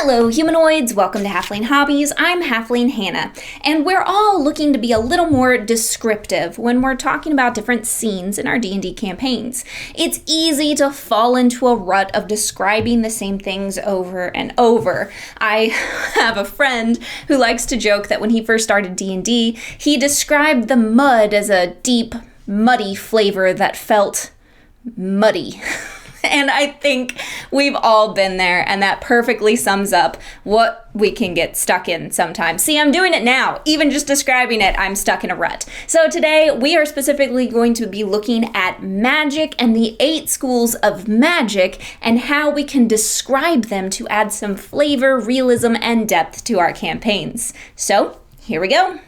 Hello humanoids, welcome to Halfling Hobbies. I'm Halfling Hannah, and we're all looking to be a little more descriptive when we're talking about different scenes in our D&D campaigns. It's easy to fall into a rut of describing the same things over and over. I have a friend who likes to joke that when he first started D&D, he described the mud as a deep, muddy flavor that felt muddy. And I think we've all been there, and that perfectly sums up what we can get stuck in sometimes. See, I'm doing it now. Even just describing it, I'm stuck in a rut. So today, we are specifically going to be looking at magic and the 8 schools of magic and how we can describe them to add some flavor, realism, and depth to our campaigns. So, here we go.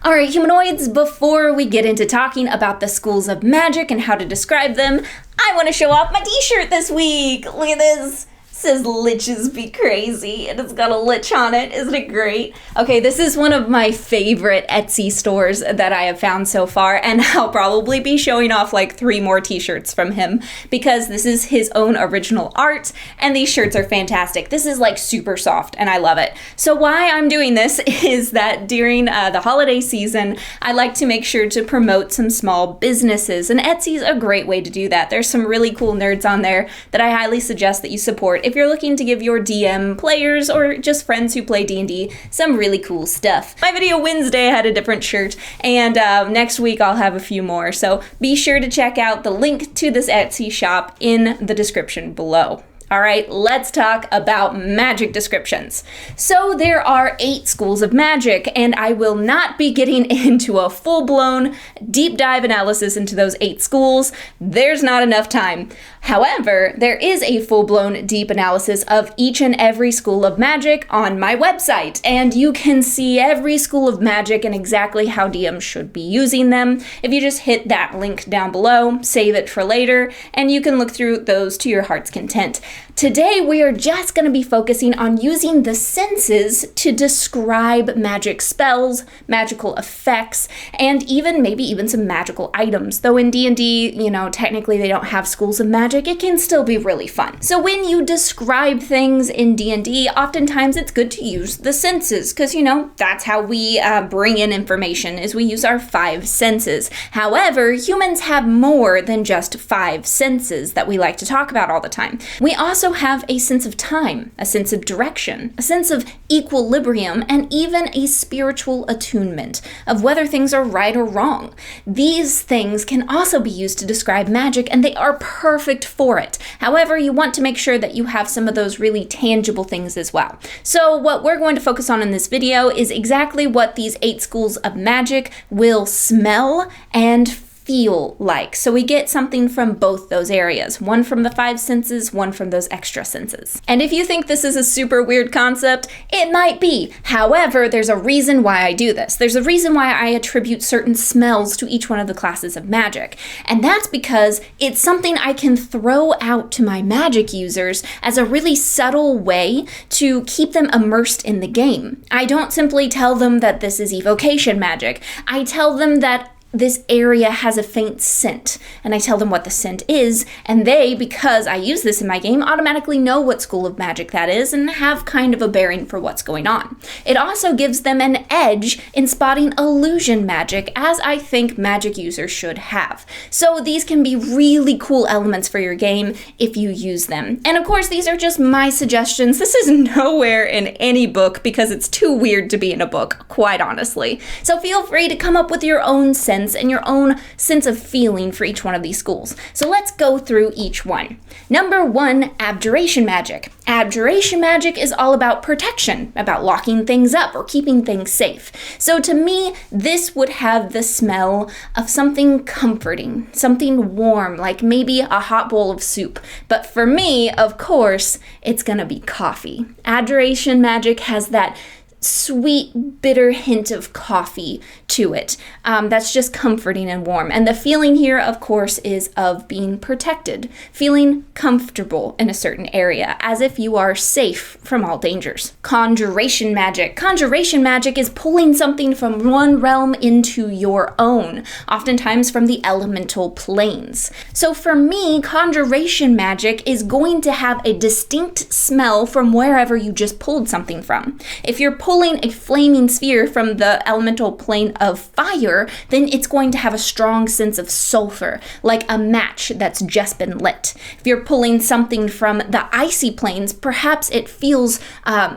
Alright, humanoids, before we get into talking about the schools of magic and how to describe them, I want to show off my t-shirt this week. Look at this. It says Liches Be Crazy, and it's got a lich on it. Isn't it great? Okay, this is one of my favorite Etsy stores that I have found so far, and I'll probably be showing off like 3 more t-shirts from him because this is his own original art, and these shirts are fantastic. This is like super soft, and I love it. So why I'm doing this is that during the holiday season, I like to make sure to promote some small businesses, and Etsy's a great way to do that. There's some really cool nerds on there that I highly suggest that you support if you're looking to give your DM players or just friends who play D&D some really cool stuff. My video Wednesday had a different shirt, and next week I'll have a few more, so be sure to check out the link to this Etsy shop in the description below. Alright, let's talk about magic descriptions. So there are 8 schools of magic, and I will not be getting into a full-blown deep dive analysis into those 8 schools. There's not enough time. However, there is a full-blown deep analysis of each and every school of magic on my website, and you can see every school of magic and exactly how DMs should be using them. If you just hit that link down below, save it for later, and you can look through those to your heart's content. Today, we are just going to be focusing on using the senses to describe magic spells, magical effects, and maybe even some magical items. Though in D&D, technically they don't have schools of magic, it can still be really fun. So when you describe things in D&D, oftentimes it's good to use the senses, because, that's how we bring in information, is we use our 5 senses. However, humans have more than just 5 senses that we like to talk about all the time. We also have a sense of time, a sense of direction, a sense of equilibrium, and even a spiritual attunement of whether things are right or wrong. These things can also be used to describe magic, and they are perfect for it. However, you want to make sure that you have some of those really tangible things as well. So what we're going to focus on in this video is exactly what these 8 schools of magic will smell and feel like. So we get something from both those areas, one from the 5 senses, one from those extra senses. And if you think this is a super weird concept, it might be. However, there's a reason why I do this. There's a reason why I attribute certain smells to each one of the classes of magic. And that's because it's something I can throw out to my magic users as a really subtle way to keep them immersed in the game. I don't simply tell them that this is evocation magic. I tell them that this area has a faint scent, and I tell them what the scent is, and they, because I use this in my game, automatically know what school of magic that is and have kind of a bearing for what's going on. It also gives them an edge in spotting illusion magic, as I think magic users should have. So these can be really cool elements for your game if you use them. And of course, these are just my suggestions. This is nowhere in any book because it's too weird to be in a book, quite honestly. So feel free to come up with your own sense and your own sense of feeling for each one of these schools. So let's go through each one. Number 1, Abjuration magic. Abjuration magic is all about protection, about locking things up or keeping things safe. So to me, this would have the smell of something comforting, something warm, like maybe a hot bowl of soup. But for me, of course, it's gonna be coffee. Abjuration magic has that sweet, bitter hint of coffee to it. That's just comforting and warm. And the feeling here, of course, is of being protected, feeling comfortable in a certain area, as if you are safe from all dangers. Conjuration magic. Conjuration magic is pulling something from one realm into your own, oftentimes from the elemental planes. So for me, conjuration magic is going to have a distinct smell from wherever you just pulled something from. If you're pulling a flaming sphere from the elemental plane of fire, then it's going to have a strong sense of sulfur, like a match that's just been lit. If you're pulling something from the icy planes, perhaps it feels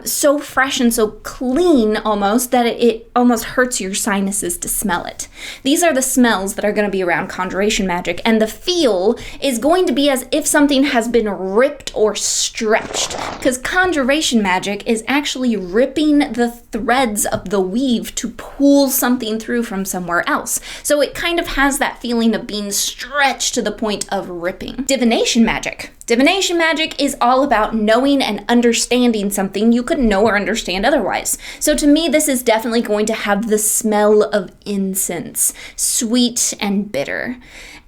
so fresh and so clean almost that it almost hurts your sinuses to smell it. These are the smells that are going to be around conjuration magic, and the feel is going to be as if something has been ripped or stretched, because conjuration magic is actually ripping the threads of the weave to pull something through from somewhere else. So it kind of has that feeling of being stretched to the point of ripping. Divination magic. Divination magic is all about knowing and understanding something you couldn't know or understand otherwise. So to me, this is definitely going to have the smell of incense, sweet and bitter.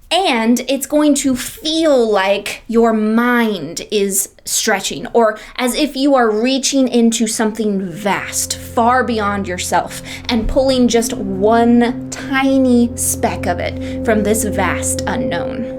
And it's going to feel like your mind is stretching, or as if you are reaching into something vast, far beyond yourself, and pulling just one tiny speck of it from this vast unknown.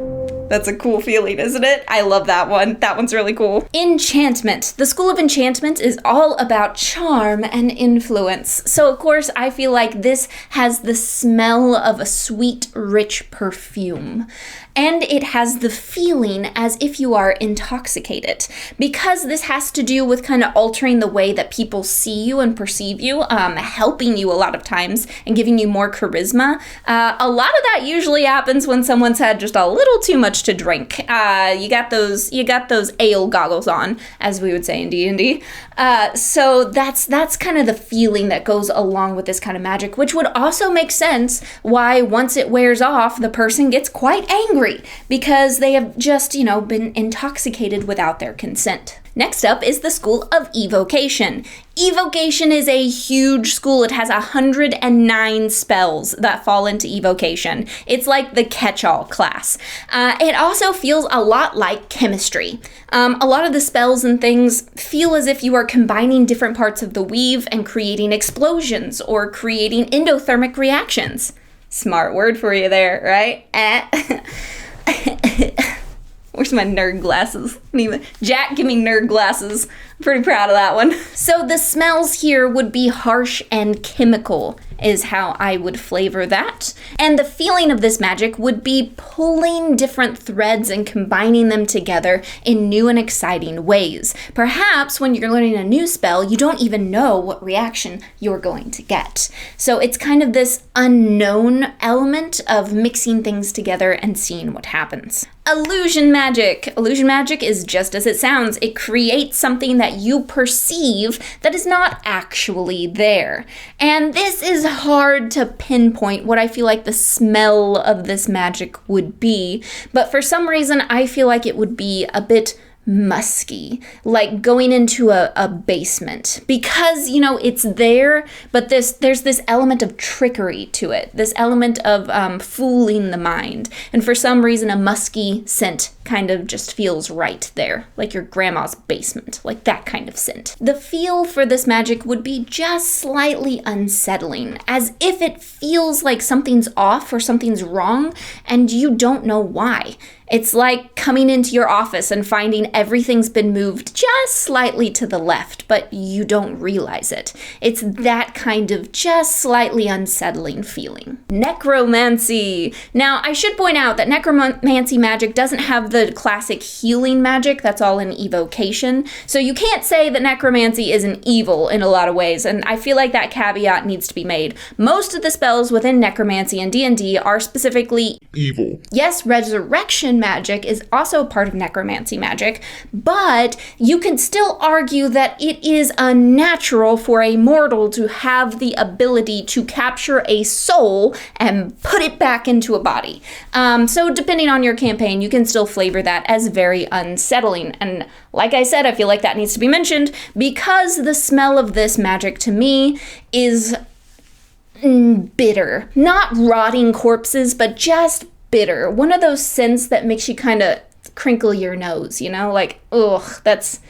That's a cool feeling, isn't it? I love that one. That one's really cool. Enchantment. The School of Enchantment is all about charm and influence. So, of course, I feel like this has the smell of a sweet, rich perfume. And it has the feeling as if you are intoxicated. Because this has to do with kind of altering the way that people see you and perceive you, helping you a lot of times and giving you more charisma. A lot of that usually happens when someone's had just a little too much to drink. You got those ale goggles on, as we would say in D&D. So that's kind of the feeling that goes along with this kind of magic, which would also make sense why once it wears off, the person gets quite angry because they have just, been intoxicated without their consent. Next up is the School of Evocation. Evocation is a huge school. It has 109 spells that fall into Evocation. It's like the catch-all class. It also feels a lot like chemistry. A lot of the spells and things feel as if you are combining different parts of the weave and creating explosions or creating endothermic reactions. Smart word for you there, right? Where's my nerd glasses? Jack, give me nerd glasses. I'm pretty proud of that one. So the smells here would be harsh and chemical, is how I would flavor that. And the feeling of this magic would be pulling different threads and combining them together in new and exciting ways. Perhaps when you're learning a new spell, you don't even know what reaction you're going to get. So it's kind of this unknown element of mixing things together and seeing what happens. Illusion magic. Illusion magic is just as it sounds. It creates something that you perceive that is not actually there. And this is hard to pinpoint what I feel like the smell of this magic would be, but for some reason I feel like it would be a bit musky, like going into a basement, because it's there, but there's this element of trickery to it, this element of fooling the mind, and for some reason a musky scent kind of just feels right there, like your grandma's basement, like that kind of scent. The feel for this magic would be just slightly unsettling, as if it feels like something's off or something's wrong and you don't know why. It's like coming into your office and finding everything's been moved just slightly to the left, but you don't realize it. It's that kind of just slightly unsettling feeling. Necromancy. Now, I should point out that necromancy magic doesn't have the classic healing magic that's all in Evocation, so you can't say that necromancy isn't evil in a lot of ways, and I feel like that caveat needs to be made. Most of the spells within necromancy and D&D are specifically evil. Yes, resurrection divine magic is also a part of necromancy magic, but you can still argue that it is unnatural for a mortal to have the ability to capture a soul and put it back into a body. So depending on your campaign, you can still flavor that as very unsettling. And like I said, I feel like that needs to be mentioned because the smell of this magic to me is bitter. Not rotting corpses, but just bitter. One of those scents that makes you kind of crinkle your nose, you know? Like, ugh, that's...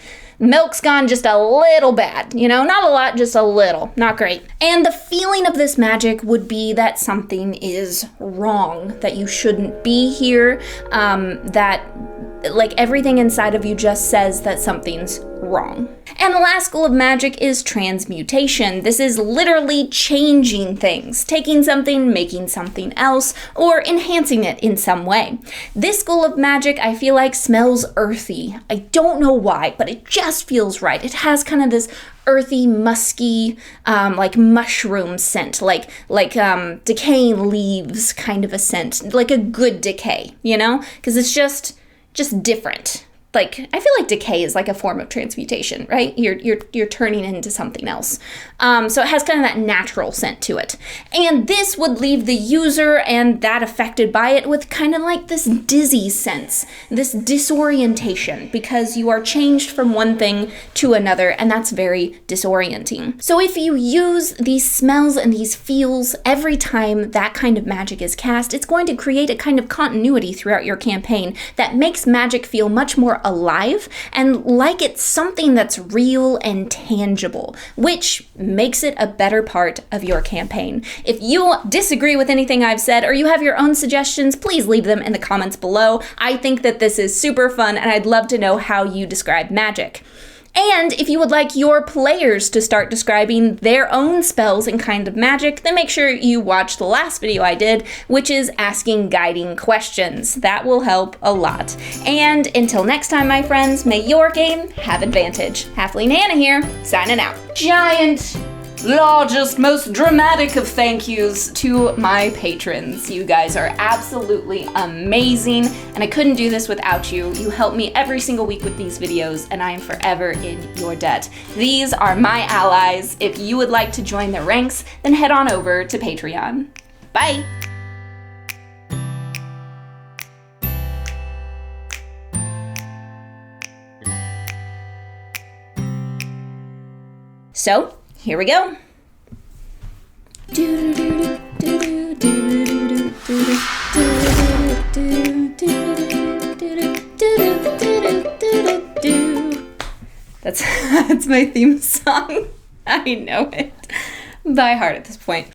Milk's gone just a little bad, you know? Not a lot, just a little. Not great. And the feeling of this magic would be that something is wrong, that you shouldn't be here, that like everything inside of you just says that something's wrong. And the last school of magic is transmutation. This is literally changing things, taking something, making something else, or enhancing it in some way. This school of magic, I feel like, smells earthy. I don't know why, but it just feels right. It has kind of this earthy, musky, like mushroom scent, like decaying leaves kind of a scent, like a good decay, you know? Because it's just different. Like, I feel like decay is like a form of transmutation, right? You're turning into something else. So it has kind of that natural scent to it. And this would leave the user and that affected by it with kind of like this dizzy sense, this disorientation, because you are changed from one thing to another, and that's very disorienting. So if you use these smells and these feels every time that kind of magic is cast, it's going to create a kind of continuity throughout your campaign that makes magic feel much more alive and like it's something that's real and tangible, which makes it a better part of your campaign. If you disagree with anything I've said or you have your own suggestions, please leave them in the comments below. I think that this is super fun and I'd love to know how you describe magic. And if you would like your players to start describing their own spells and kind of magic, then make sure you watch the last video I did, which is asking guiding questions. That will help a lot. And until next time, my friends, may your game have advantage. Halfling Hannah here, signing out. Giant, largest, most dramatic of thank yous to my patrons. You guys are absolutely amazing, and I couldn't do this without you. You help me every single week with these videos, and I am forever in your debt. These are my allies. If you would like to join their ranks, then head on over to Patreon. Bye! So, here we go. That's my theme song. I know it by heart at this point.